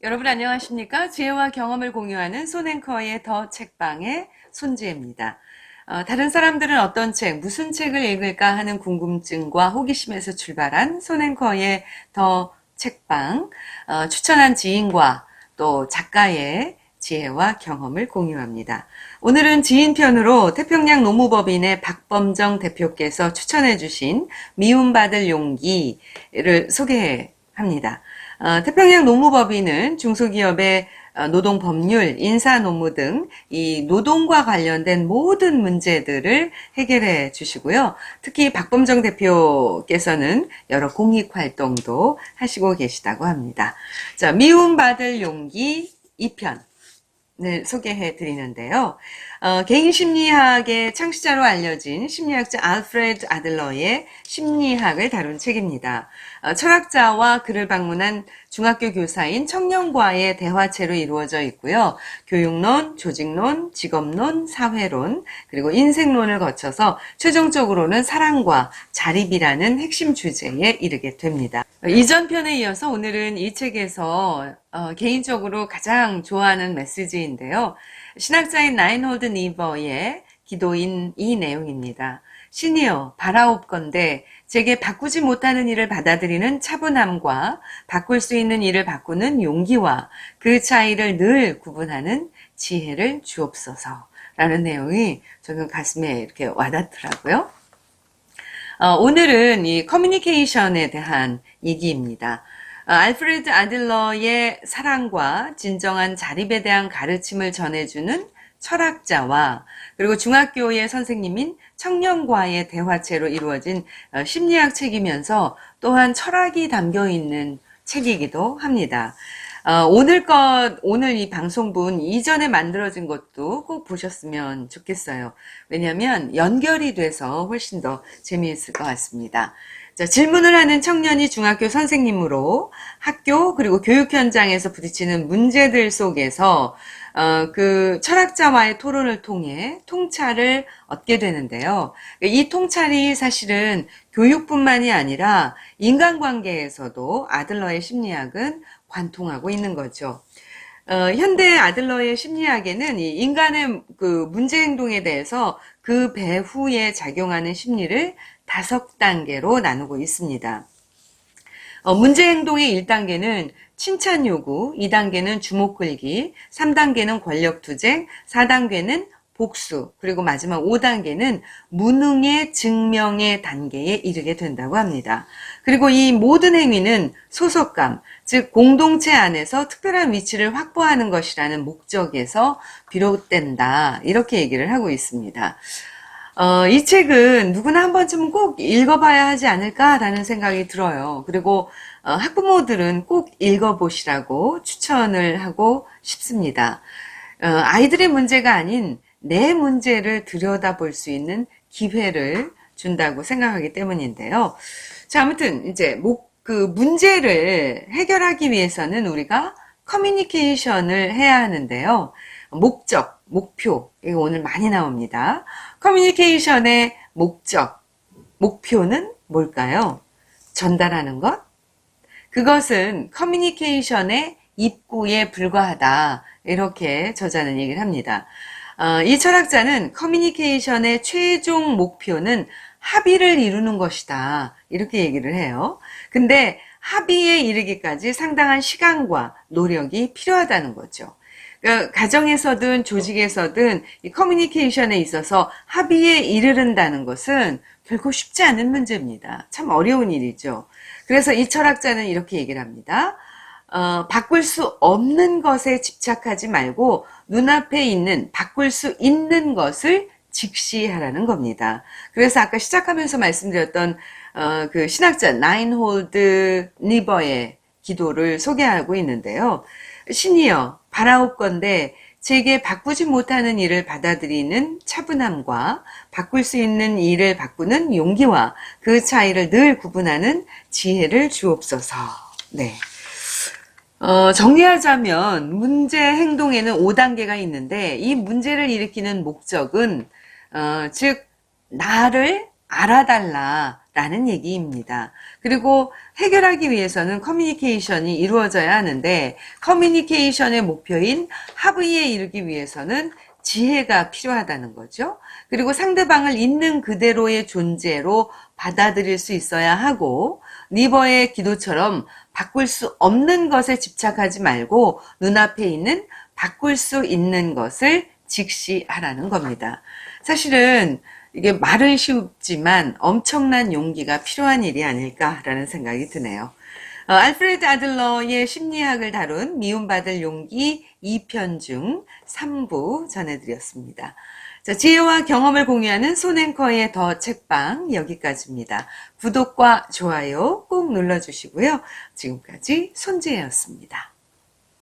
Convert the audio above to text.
여러분 안녕하십니까? 지혜와 경험을 공유하는 손앵커의 더 책방의 손지혜입니다. 다른 사람들은 어떤 책, 무슨 책을 읽을까 하는 궁금증과 호기심에서 출발한 손앵커의 더 책방, 추천한 지인과 또 작가의 지혜와 경험을 공유합니다. 오늘은 지인편으로 태평양 노무법인의 박범정 대표께서 추천해 주신 미움받을 용기를 소개합니다. 태평양 노무법인은 중소기업의 노동법률, 인사노무 등 이 노동과 관련된 모든 문제들을 해결해 주시고요. 특히 박범정 대표께서는 여러 공익활동도 하시고 계시다고 합니다. 자, 미움받을 용기 2편. 을 소개해 드리는데요. 개인 심리학의 창시자로 알려진 심리학자 알프레드 아들러의 심리학을 다룬 책입니다. 철학자와 그를 방문한 중학교 교사인 청년과의 대화체로 이루어져 있고요. 교육론, 조직론, 직업론, 사회론, 그리고 인생론을 거쳐서 최종적으로는 사랑과 자립이라는 핵심 주제에 이르게 됩니다. 이전 편에 이어서 오늘은 이 책에서 개인적으로 가장 좋아하는 메시지인데요. 신학자인 라인홀드 니버의 기도인 이 내용입니다. 신이여 바라옵건대 제게 바꾸지 못하는 일을 받아들이는 차분함과 바꿀 수 있는 일을 바꾸는 용기와 그 차이를 늘 구분하는 지혜를 주옵소서 라는 내용이 저는 가슴에 이렇게 와닿더라고요. 오늘은 이 커뮤니케이션에 대한 얘기입니다. 알프레드 아들러의 사랑과 진정한 자립에 대한 가르침을 전해주는 철학자와 그리고 중학교의 선생님인 청년과의 대화체로 이루어진 심리학 책이면서 또한 철학이 담겨 있는 책이기도 합니다. 오늘 이 방송분 이전에 만들어진 것도 꼭 보셨으면 좋겠어요. 왜냐하면 연결이 돼서 훨씬 더 재미있을 것 같습니다. 자, 질문을 하는 청년이 중학교 선생님으로 학교 그리고 교육 현장에서 부딪히는 문제들 속에서 그 철학자와의 토론을 통해 통찰을 얻게 되는데요. 이 통찰이 사실은 교육뿐만이 아니라 인간관계에서도 아들러의 심리학은 관통하고 있는 거죠. 현대 아들러의 심리학에는 이 인간의 그 문제 행동에 대해서 그 배후에 작용하는 심리를 5단계로 나누고 있습니다. 문제 행동의 1단계는 칭찬 요구, 2단계는 주목 끌기, 3단계는 권력 투쟁, 4단계는 복수, 그리고 마지막 5단계는 무능의 증명의 단계에 이르게 된다고 합니다. 그리고 이 모든 행위는 소속감, 즉 공동체 안에서 특별한 위치를 확보하는 것이라는 목적에서 비롯된다. 이렇게 얘기를 하고 있습니다. 이 책은 누구나 한 번쯤은 꼭 읽어봐야 하지 않을까라는 생각이 들어요. 그리고 학부모들은 꼭 읽어보시라고 추천을 하고 싶습니다. 아이들의 문제가 아닌 내 문제를 들여다볼 수 있는 기회를 준다고 생각하기 때문인데요. 자, 아무튼 이제 그 문제를 해결하기 위해서는 우리가 커뮤니케이션을 해야 하는데요. 목적, 목표, 이거 오늘 많이 나옵니다. 커뮤니케이션의 목적, 목표는 뭘까요? 전달하는 것? 그것은 커뮤니케이션의 입구에 불과하다. 이렇게 저자는 얘기를 합니다. 이 철학자는 커뮤니케이션의 최종 목표는 합의를 이루는 것이다. 이렇게 얘기를 해요. 근데 합의에 이르기까지 상당한 시간과 노력이 필요하다는 거죠. 그러니까 가정에서든 조직에서든 이 커뮤니케이션에 있어서 합의에 이르른다는 것은 결코 쉽지 않은 문제입니다. 참 어려운 일이죠. 그래서 이 철학자는 이렇게 얘기를 합니다. 바꿀 수 없는 것에 집착하지 말고 눈앞에 있는 바꿀 수 있는 것을 직시하라는 겁니다. 그래서 아까 시작하면서 말씀드렸던 그 신학자 라인홀드 니버의 기도를 소개하고 있는데요. 신이여 바라옵건대 제게 바꾸지 못하는 일을 받아들이는 차분함과 바꿀 수 있는 일을 바꾸는 용기와 그 차이를 늘 구분하는 지혜를 주옵소서. 네. 정리하자면 문제 행동에는 5단계가 있는데 이 문제를 일으키는 목적은 즉 나를 알아달라 라는 얘기입니다. 그리고 해결하기 위해서는 커뮤니케이션이 이루어져야 하는데 커뮤니케이션의 목표인 합의에 이르기 위해서는 지혜가 필요하다는 거죠. 그리고 상대방을 있는 그대로의 존재로 받아들일 수 있어야 하고 니버의 기도처럼 바꿀 수 없는 것에 집착하지 말고 눈앞에 있는 바꿀 수 있는 것을 직시하라는 겁니다. 사실은 이게 말은 쉽지만 엄청난 용기가 필요한 일이 아닐까라는 생각이 드네요. 알프레드 아들러의 심리학을 다룬 미움받을 용기 2편 중 3부 전해드렸습니다. 자, 지혜와 경험을 공유하는 손앵커의 더 책방 여기까지입니다. 구독과 좋아요 꼭 눌러주시고요. 지금까지 손지혜였습니다.